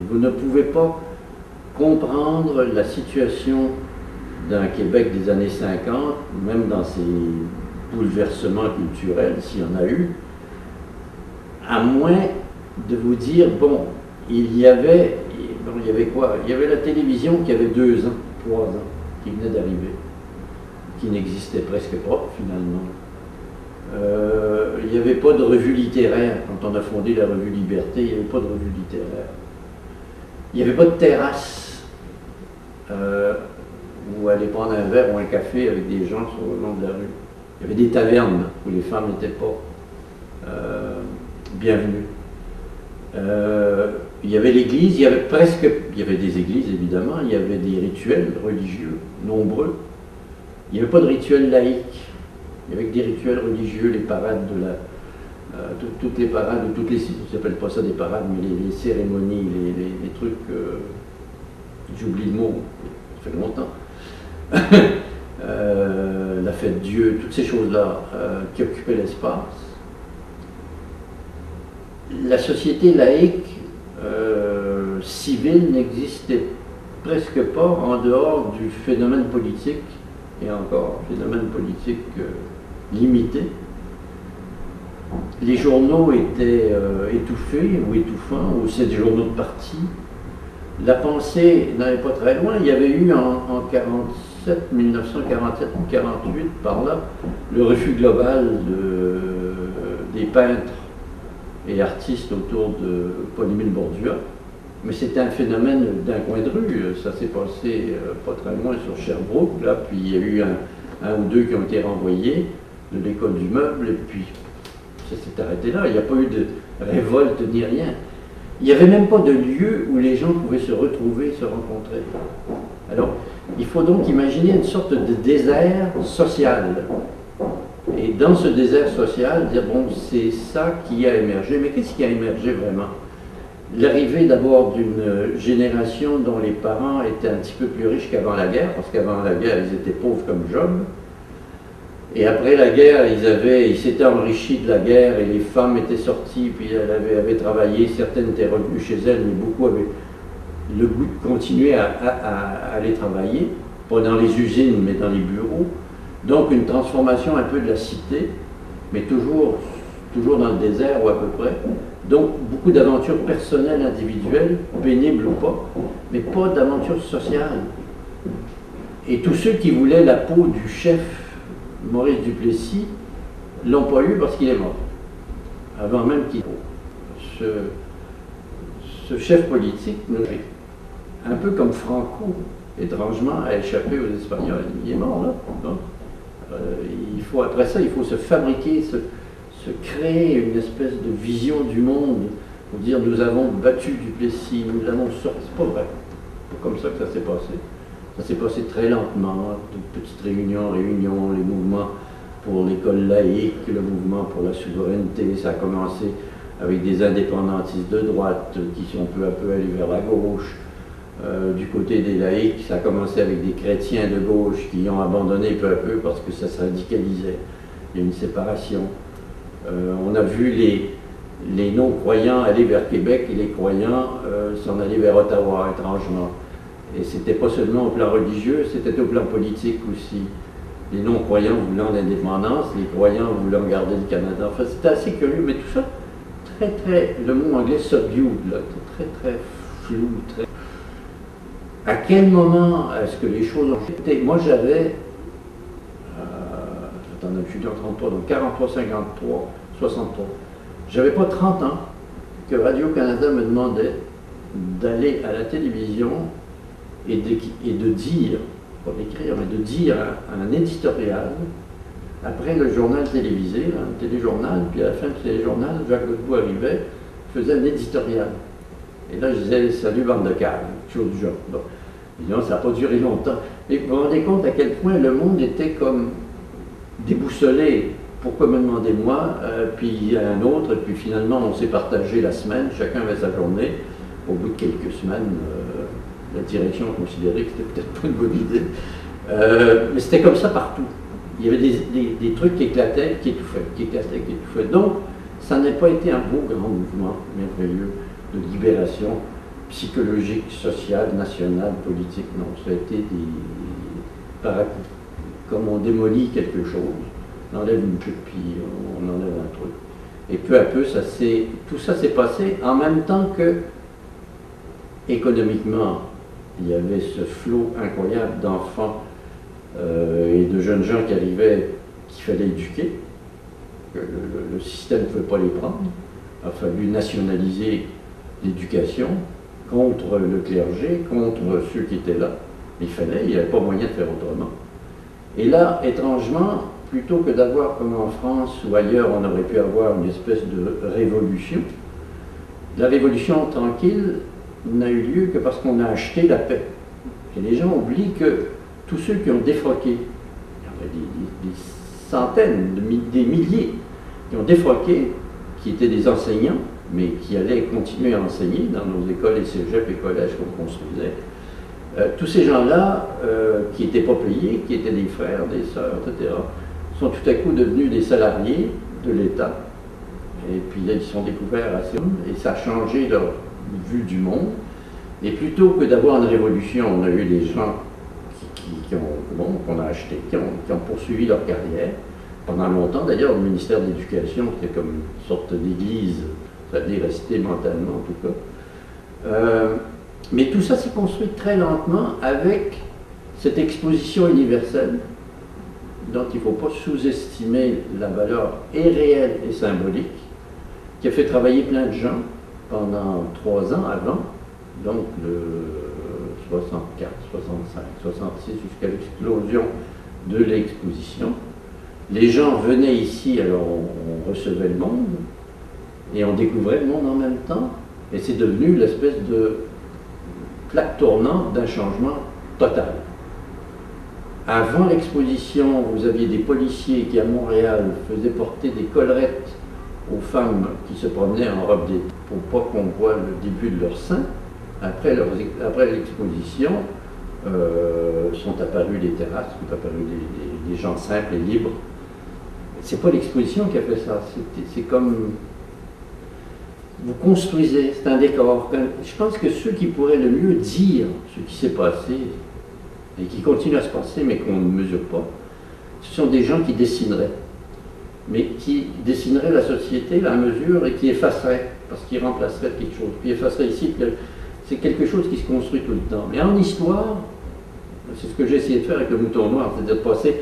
Vous ne pouvez pas comprendre la situation d'un Québec des années 50, même dans ses bouleversements culturels, s'il y en a eu, à moins de vous dire, bon, il y avait quoi? Il y avait la télévision qui avait 2 ans, 3 ans, qui venait d'arriver, qui n'existait presque pas, finalement. Il n'y avait pas de revue littéraire. Quand on a fondé la revue Liberté, il n'y avait pas de revue littéraire. Il n'y avait pas de terrasse où aller prendre un verre ou un café avec des gens sur le long de la rue. Il y avait des tavernes où les femmes n'étaient pas bienvenues. Il y avait l'église, il y avait des églises évidemment, il y avait des rituels religieux nombreux. Il n'y avait pas de rituel laïque. Il y avait des rituels religieux, les parades toutes les parades, je ne s'appelle pas ça des parades, mais les cérémonies, les trucs, j'oublie le mot, ça fait longtemps. La fête Dieu, toutes ces choses-là qui occupaient l'espace. La société laïque civile n'existait presque pas en dehors du phénomène politique, et encore, phénomène politique limité. Les journaux étaient étouffés ou étouffants, ou c'est des journaux de parti. La pensée n'allait pas très loin. Il y avait eu en 1947 ou 48 par là, le refus global des peintres et artistes autour de Paul-Émile Bourdieu. Mais c'était un phénomène d'un coin de rue. Ça s'est passé pas très loin sur Sherbrooke, là, puis il y a eu un ou deux qui ont été renvoyés de l'école du meuble, et puis ça s'est arrêté là. Il n'y a pas eu de révolte ni rien. Il n'y avait même pas de lieu où les gens pouvaient se retrouver, se rencontrer. Alors, il faut donc imaginer une sorte de désert social. Et dans ce désert social, dire, bon, c'est ça qui a émergé. Mais qu'est-ce qui a émergé vraiment? L'arrivée d'abord d'une génération dont les parents étaient un petit peu plus riches qu'avant la guerre, parce qu'avant la guerre, ils étaient pauvres comme Job. Et après la guerre, ils s'étaient enrichis de la guerre et les femmes étaient sorties, puis elles avaient travaillé, certaines étaient revenues chez elles, mais beaucoup avaient le goût de continuer à aller travailler, pas dans les usines, mais dans les bureaux. Donc une transformation un peu de la cité, mais toujours dans le désert ou à peu près. Donc beaucoup d'aventures personnelles, individuelles, pénibles ou pas, mais pas d'aventures sociales. Et tous ceux qui voulaient la peau du chef Maurice Duplessis l'ont pas eu parce qu'il est mort, avant même qu'il... Ce chef politique, un peu comme Franco, étrangement, a échappé aux Espagnols. Il est mort là. Donc, après ça, il faut se fabriquer, se créer une espèce de vision du monde pour dire nous avons battu Duplessis, nous l'avons sorti. C'est pas vrai. C'est pas comme ça que ça s'est passé. Ça s'est passé très lentement, de petites réunions, les mouvements pour l'école laïque, le mouvement pour la souveraineté. Ça a commencé avec des indépendantistes de droite qui sont peu à peu allés vers la gauche. Du côté des laïcs, ça a commencé avec des chrétiens de gauche qui ont abandonné peu à peu parce que ça se radicalisait. Il y a une séparation. On a vu les non-croyants aller vers Québec et les croyants s'en aller vers Ottawa, étrangement. Et c'était pas seulement au plan religieux, c'était au plan politique aussi. Les non-croyants voulant l'indépendance, les croyants voulant garder le Canada. Enfin, c'était assez curieux, mais tout ça, le mot anglais subdued, là, très flou, très... À quel moment est-ce que les choses ont été... Moi, j'avais... attendez, je suis en 33, donc 43, 53, 63. J'avais pas 30 ans que Radio-Canada me demandait d'aller à la télévision et de dire, pas d'écrire, mais de dire un éditorial après le journal télévisé, un téléjournal, puis à la fin du téléjournal, Jacques Godbout arrivait, faisait un éditorial. Et là, je disais, salut bande de caves, quelque chose du genre. Bon. Évidemment, ça n'a pas duré longtemps. Et vous vous rendez compte à quel point le monde était comme déboussolé. Pourquoi me demander moi, puis un autre, et puis finalement, on s'est partagé la semaine, chacun avait sa journée. Au bout de quelques semaines, la direction a considéré que c'était peut-être pas une bonne idée. Mais c'était comme ça partout. Il y avait des trucs qui éclataient, qui étouffaient, Donc, ça n'a pas été un beau grand mouvement merveilleux de libération psychologique, social, national, politique. Non, ça a été comme on démolit quelque chose, on enlève une pupille, on enlève un truc. Et peu à peu, tout ça s'est passé en même temps que, économiquement, il y avait ce flot incroyable d'enfants et de jeunes gens qui arrivaient, qu'il fallait éduquer, que le système ne pouvait pas les prendre. Il a fallu nationaliser l'éducation contre le clergé, contre ceux qui étaient là. Il n'y avait pas moyen de faire autrement. Et là, étrangement, plutôt que d'avoir, comme en France ou ailleurs, on aurait pu avoir une espèce de révolution, la révolution tranquille n'a eu lieu que parce qu'on a acheté la paix. Et les gens oublient que tous ceux qui ont défroqué, il y en a des centaines, des milliers, qui ont défroqué, qui étaient des enseignants, mais qui allaient continuer à enseigner dans nos écoles et cégeps et collèges qu'on construisait. Tous ces gens-là, qui n'étaient pas payés, qui étaient des frères, des sœurs, etc., sont tout à coup devenus des salariés de l'État. Et puis là, ils se sont découverts assez et ça a changé leur vue du monde. Et plutôt que d'avoir une révolution, on a eu des gens qu'on a achetés, qui ont poursuivi leur carrière. Pendant longtemps, d'ailleurs, le ministère de l'Éducation, c'était comme une sorte d'église, ça allait rester mentalement en tout cas. Mais tout ça s'est construit très lentement avec cette exposition universelle dont il ne faut pas sous-estimer la valeur et réelle et symbolique, qui a fait travailler plein de gens pendant 3 ans avant, donc de 64, 65, 66 jusqu'à l'explosion de l'exposition. Les gens venaient ici, alors on recevait le monde, et on découvrait le monde en même temps, et c'est devenu l'espèce de plaque tournante d'un changement total. Avant l'exposition, vous aviez des policiers qui, à Montréal, faisaient porter des collerettes aux femmes qui se promenaient en robe d'été pour pas qu'on voit le début de leur sein. Après l'exposition, sont apparus les terrasses, sont apparus des gens simples et libres. C'est pas l'exposition qui a fait ça, c'est comme vous construisez, c'est un décor. Je pense que ceux qui pourraient le mieux dire ce qui s'est passé et qui continue à se passer mais qu'on ne mesure pas, ce sont des gens qui dessineraient, mais qui dessineraient la société à mesure et qui effaceraient, parce qu'ils remplaceraient quelque chose, puis effaceraient ici. C'est quelque chose qui se construit tout le temps. Mais en histoire, c'est ce que j'ai essayé de faire avec le Mouton Noir, c'est-à-dire de passer.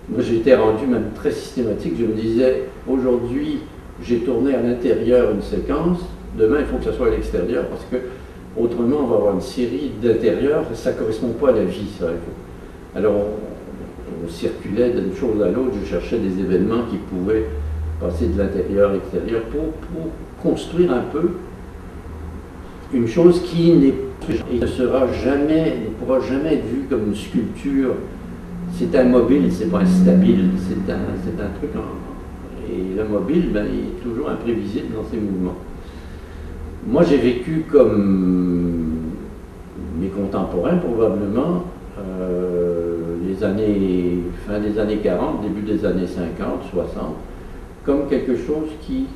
Moi, j'étais rendu même très systématique. Je me disais, aujourd'hui, j'ai tourné à l'intérieur une séquence, demain, il faut que ça soit à l'extérieur, parce que autrement, on va avoir une série d'intérieurs, ça ne correspond pas à la vie, ça. Alors, on circulait d'une chose à l'autre, je cherchais des événements qui pouvaient passer de l'intérieur à l'extérieur pour construire un peu une chose qui ne sera jamais, ne pourra jamais être vue comme une sculpture. C'est immobile, c'est pas instable, c'est un truc. Et le mobile, ben, il est toujours imprévisible dans ses mouvements. Moi, j'ai vécu comme mes contemporains, probablement, fin des années 40, début des années 50, 60, comme quelque chose qui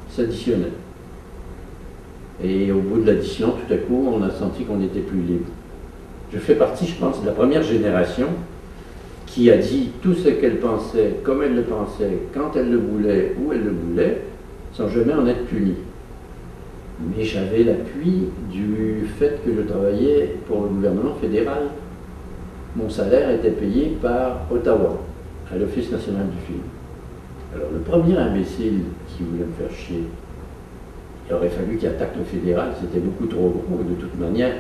s'additionnait. Et au bout de l'addition, tout à coup, on a senti qu'on était plus libre. Je fais partie, je pense, de la première génération qui a dit tout ce qu'elle pensait, comme elle le pensait, quand elle le voulait, où elle le voulait, sans jamais en être punie. Mais j'avais l'appui du fait que je travaillais pour le gouvernement fédéral. Mon salaire était payé par Ottawa, à l'Office national du film. Alors le premier imbécile qui voulait me faire chier, il aurait fallu qu'il attaque le fédéral, c'était beaucoup trop gros. De toute manière,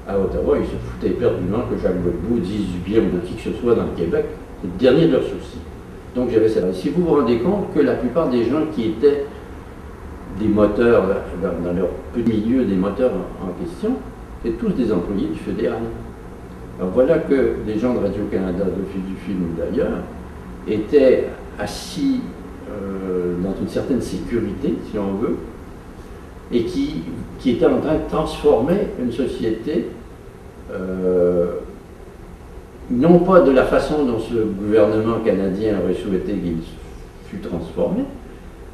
à Ottawa, ils se foutaient éperdument que Jacques Godbout dise du bien de qui que ce soit dans le Québec. C'est le dernier de leurs soucis. Donc j'avais ça. Si vous vous rendez compte que la plupart des gens qui étaient des moteurs, dans leur petit milieu des moteurs en question, étaient tous des employés du fédéral. Alors voilà que les gens de Radio-Canada, d'Office du film ou d'ailleurs, étaient assis dans une certaine sécurité, si on veut, et qui était en train de transformer une société, non pas de la façon dont ce gouvernement canadien aurait souhaité qu'il fût transformé,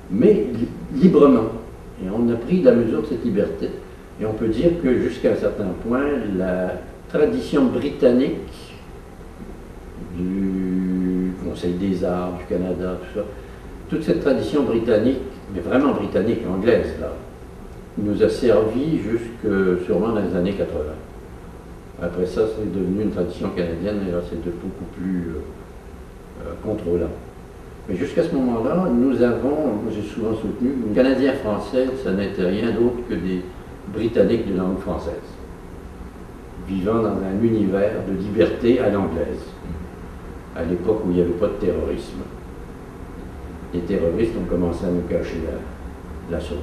mais librement. Et on a pris la mesure de cette liberté. Et on peut dire que jusqu'à un certain point, la tradition britannique du Conseil des arts, du Canada, tout ça, toute cette tradition britannique, mais vraiment britannique, anglaise, là, nous a servi jusque sûrement dans les années 80. Après ça, c'est devenu une tradition canadienne, et là, c'est beaucoup plus contrôlant. Mais jusqu'à ce moment-là, nous avons, j'ai souvent soutenu, que les Canadiens français, ça n'était rien d'autre que des Britanniques de langue française, vivant dans un univers de liberté à l'anglaise, à l'époque où il n'y avait pas de terrorisme. Les terroristes ont commencé à nous cacher la sauce.